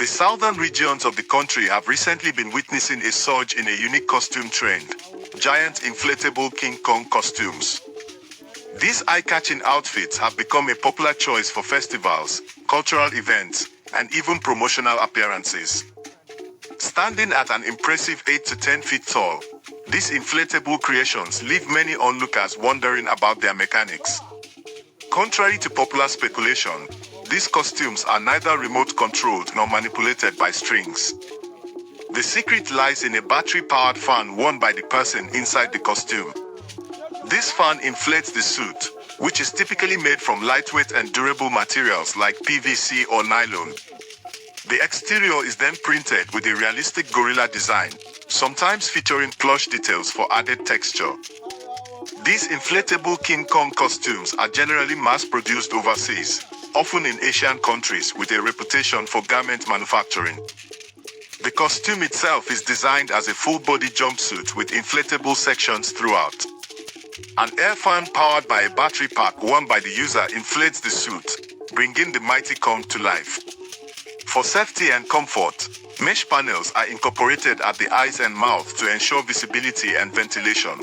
The southern regions of the country have recently been witnessing a surge in a unique costume trend: giant inflatable King Kong costumes. These eye-catching outfits have become a popular choice for festivals, cultural events, and even promotional appearances. Standing at an impressive 8 to 10 feet tall, these inflatable creations leave many onlookers wondering about their mechanics. Contrary to popular speculation, these costumes are neither remote-controlled nor manipulated by strings. The secret lies in a battery-powered fan worn by the person inside the costume. This fan inflates the suit, which is typically made from lightweight and durable materials like PVC or nylon. The exterior is then printed with a realistic gorilla design, sometimes featuring plush details for added texture. These inflatable King Kong costumes are generally mass-produced overseas, often in Asian countries with a reputation for garment manufacturing. The costume itself is designed as a full-body jumpsuit with inflatable sections throughout. An air fan powered by a battery pack worn by the user inflates the suit, bringing the mighty Kong to life. For safety and comfort, mesh panels are incorporated at the eyes and mouth to ensure visibility and ventilation.